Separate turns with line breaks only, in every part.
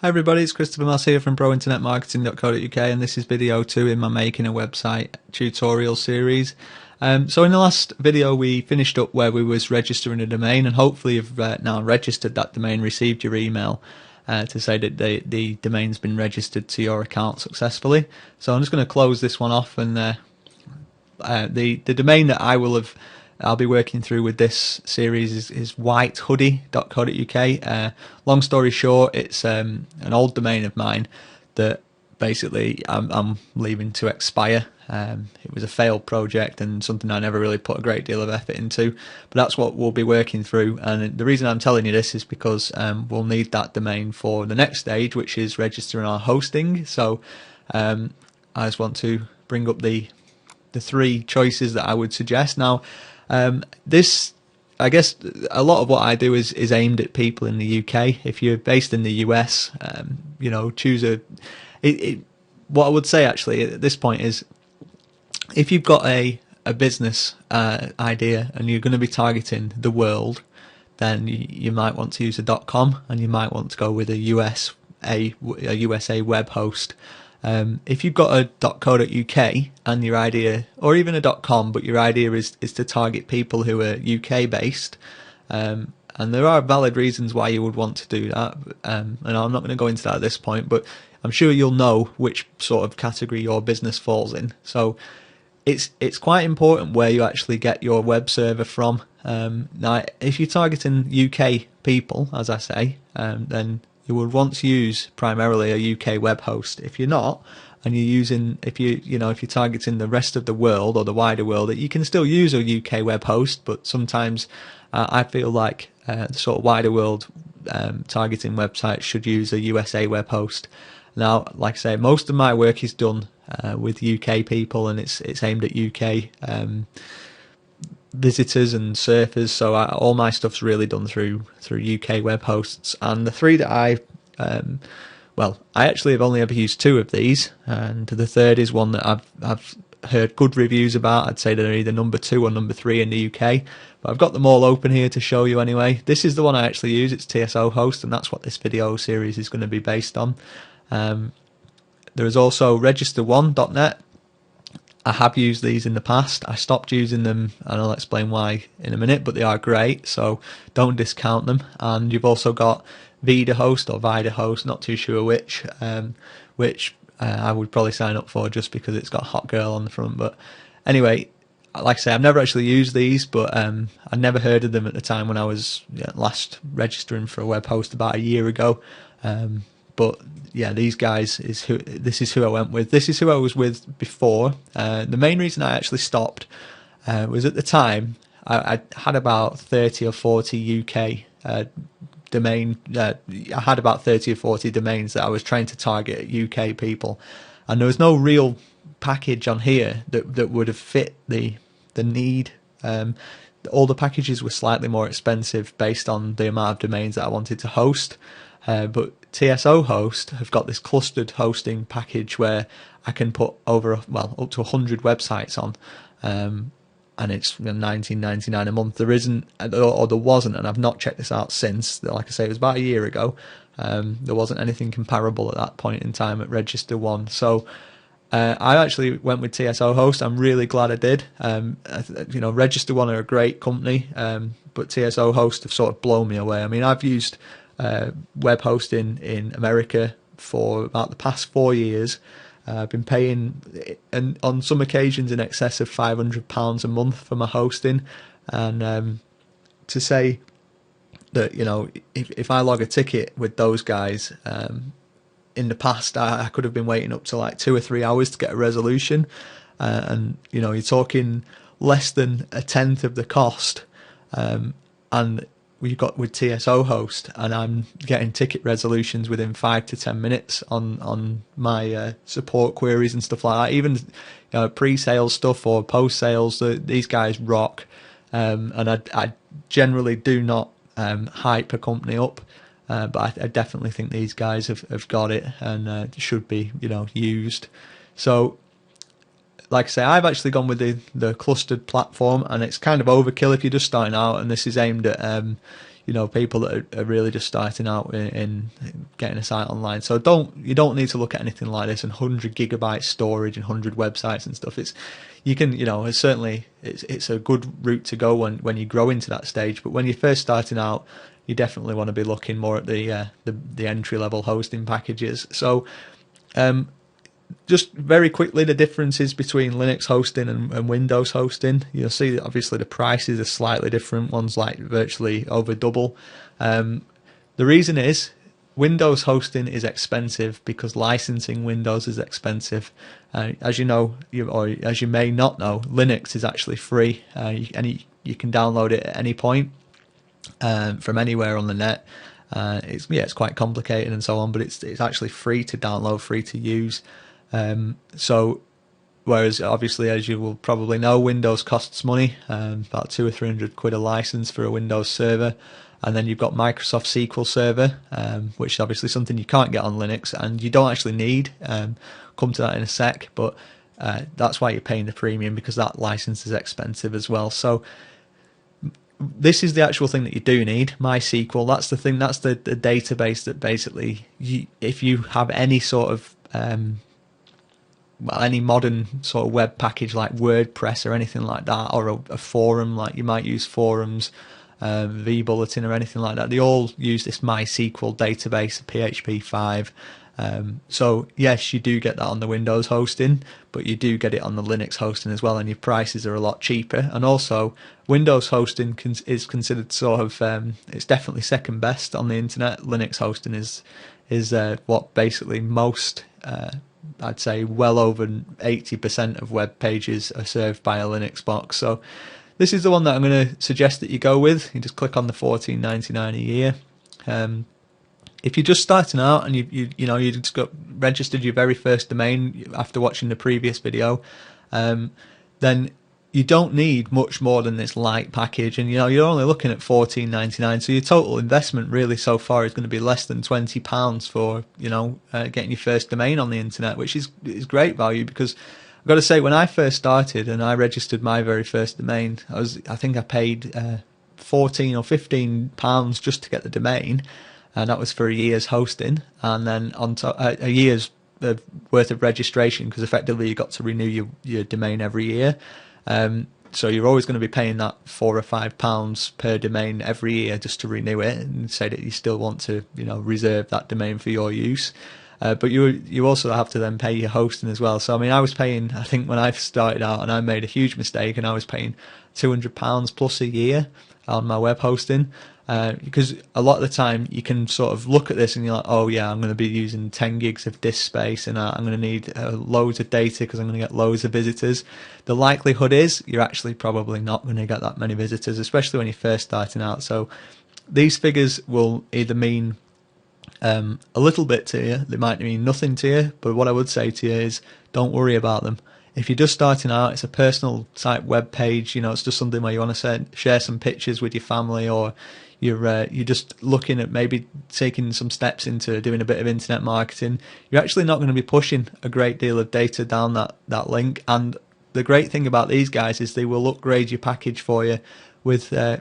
Hi everybody, it's Christopher Moss here from prointernetmarketing.co.uk, and this is video 2 in my Making a Website tutorial series. So in the last video we finished up where we was registering a domain, and hopefully you've now registered that domain, received your email to say that the domain's been registered to your account successfully. So I'm just going to close this one off, and the domain that I'll be working through with this series is whitehoodie.co.uk. Long story short, it's an old domain of mine that basically I'm leaving to expire. It was a failed project and something I never really put a great deal of effort into, but that's what we'll be working through. And the reason I'm telling you this is because we'll need that domain for the next stage, which is registering our hosting. So I just want to bring up the three choices that I would suggest. Now, this, I guess, a lot of what I do is aimed at people in the UK. If you're based in the US, choose what I would say actually at this point is, if you've got a business idea and you're going to be targeting the world, then you might want to use a .com, and you might want to go with a USA web host. If you've got a .co.uk and your idea, or even a .com, but your idea is to target people who are UK based, and there are valid reasons why you would want to do that, and I'm not going to go into that at this point, but I'm sure you'll know which sort of category your business falls in. So it's quite important where you actually get your web server from. Now, if you're targeting UK people, as I say, then you would want to use primarily a UK web host. If you're not, and if you're targeting the rest of the world or the wider world, you can still use a UK web host, but sometimes I feel like the sort of wider world targeting websites should use a USA web host. Now, like I say, most of my work is done with UK people, and it's aimed at UK visitors and surfers, so all my stuff's really done through UK web hosts. And the three that I actually have only ever used two of these, and the third is one that I've heard good reviews about. I'd say they're either number 2 or number 3 in the UK, but I've got them all open here to show you anyway. This is the one I actually use. It's TSO Host, and that's what this video series is going to be based on. There is also register1.net. I have used these in the past. I stopped using them, and I'll explain why in a minute, but they are great, so don't discount them. And you've also got VidaHost or VidaHost, not too sure which I would probably sign up for just because it's got Hot Girl on the front. But anyway, like I say, I've never actually used these, but I never heard of them at the time when I was last registering for a web host about a year ago. But yeah, these guys this is who I went with. This is who I was with before. The main reason I actually stopped was at the time I had about 30 or 40 UK domain. I had about 30 or 40 domains that I was trying to target UK people, and there was no real package on here that would have fit the need. All the packages were slightly more expensive based on the amount of domains that I wanted to host. But TSO Host have got this clustered hosting package where I can put up to 100 websites on, and it's $19.99 a month. There isn't, or there wasn't, and I've not checked this out since. Like I say, it was about a year ago. There wasn't anything comparable at that point in time at Register One. So I actually went with TSO Host. I'm really glad I did. Register One are a great company, but TSO Host have sort of blown me away. I mean, I've used web hosting in America for about the past 4 years. I've been paying, and on some occasions, in excess of £500 a month for my hosting. And to say that, if I log a ticket with those guys, in the past I could have been waiting up to like 2 or 3 hours to get a resolution, and you're talking less than a tenth of the cost, and we've got with TSO Host, and I'm getting ticket resolutions within 5 to 10 minutes on my support queries and stuff like that. Even pre-sales stuff or post-sales, these guys rock. And I generally do not hype a company up, but I definitely think these guys have got it, and should be used. So, like I say, I've actually gone with the clustered platform, and it's kind of overkill if you're just starting out, and this is aimed at people that are really just starting out in getting a site online. So you don't need to look at anything like this and 100 gigabyte storage and 100 websites and stuff. It's certainly it's a good route to go when you grow into that stage. But when you're first starting out, you definitely want to be looking more at the entry level hosting packages. So just very quickly, the differences between Linux hosting and Windows hosting. You'll see that obviously the prices are slightly different. One's like virtually over double. The reason is Windows hosting is expensive because licensing Windows is expensive. As you know, or as you may not know, Linux is actually free, and you can download it at any point from anywhere on the net. It's quite complicated and so on, but it's actually free to download, free to use. So whereas obviously, as you will probably know, Windows costs money, about 200 or 300 quid a license for a Windows server. And then you've got Microsoft SQL Server, which is obviously something you can't get on Linux, and you don't actually need. Come to that in a sec, but that's why you're paying the premium, because that license is expensive as well. So this is the actual thing that you do need, MySQL. That's the thing. That's the database that basically, if you have any sort of any modern sort of web package like WordPress or anything like that, or a forum, like you might use forums, vBulletin or anything like that, they all use this MySQL database, PHP 5. So yes, you do get that on the Windows hosting, but you do get it on the Linux hosting as well, and your prices are a lot cheaper. And also, Windows hosting is considered sort of it's definitely second best on the internet. Linux hosting is what basically most I'd say well over 80% of web pages are served by a Linux box. So this is the one that I'm going to suggest that you go with. You just click on the $14.99 a year. If you're just starting out and you just got registered your very first domain after watching the previous video, then you don't need much more than this light package, and you're only looking at $14.99. So your total investment really so far is going to be less than £20 for getting your first domain on the internet, which is great value. Because I've got to say, when I first started and I registered my very first domain, I think I paid £14 or £15 just to get the domain, and that was for a year's hosting, and then on top a year's worth of registration, because effectively you got to renew your domain every year. So you're always going to be paying that £4 or £5 per domain every year just to renew it and say that you still want to reserve that domain for your use. But you also have to then pay your hosting as well. So I mean, I was paying, I think when I started out, and I made a huge mistake, and I was paying £200 plus a year on my web hosting. Because a lot of the time you can sort of look at this and you're like, oh yeah, I'm going to be using 10 gigs of disk space, and I'm going to need loads of data because I'm going to get loads of visitors. The likelihood is you're actually probably not going to get that many visitors, especially when you're first starting out. So these figures will either mean a little bit to you, they might mean nothing to you, but what I would say to you is don't worry about them. If you're just starting out, it's a personal type web page, it's just something where you want to share some pictures with your family, or you're just looking at maybe taking some steps into doing a bit of internet marketing. You're actually not going to be pushing a great deal of data down that link. And the great thing about these guys is they will upgrade your package for you with they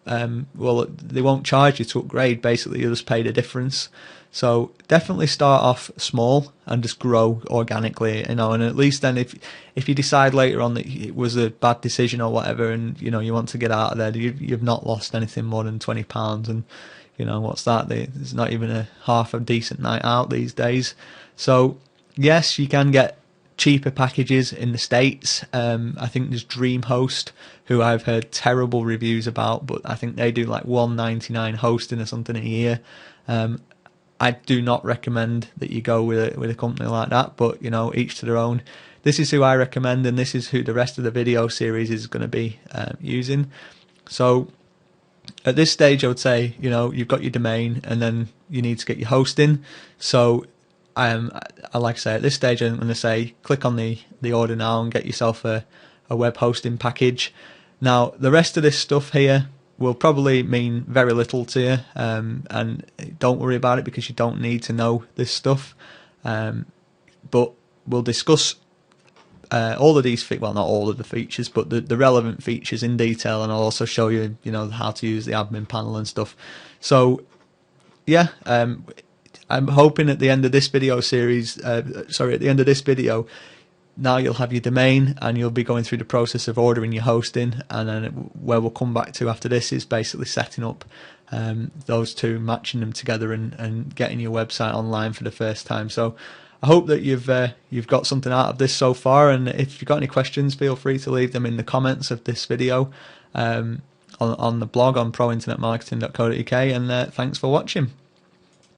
won't charge you to upgrade. Basically, you'll just pay the difference. So definitely start off small and just grow organically, and at least then if you decide later on that it was a bad decision or whatever, and you want to get out of there, you've not lost anything more than £20, and what's that? There's not even a half a decent night out these days. So yes, you can get cheaper packages in the States. I think there's DreamHost, who I've heard terrible reviews about, but I think they do like $1.99 hosting or something a year. I do not recommend that you go with a company like that, but each to their own. This is who I recommend, and this is who the rest of the video series is going to be using. So at this stage, I would say you've got your domain, and then you need to get your hosting. So I like I say, at this stage, I'm going to say click on the order now and get yourself a web hosting package. Now the rest of this stuff here will probably mean very little to you, and don't worry about it because you don't need to know this stuff. But we'll discuss all of these, well, not all of the features, but the relevant features in detail, and I'll also show you, how to use the admin panel and stuff. So, yeah, I'm hoping at the end of this video series, at the end of this video, now you'll have your domain and you'll be going through the process of ordering your hosting, and then where we'll come back to after this is basically setting up those two, matching them together, and getting your website online for the first time. So I hope that you've got something out of this so far, and if you've got any questions, feel free to leave them in the comments of this video on the blog on prointernetmarketing.co.uk, and thanks for watching.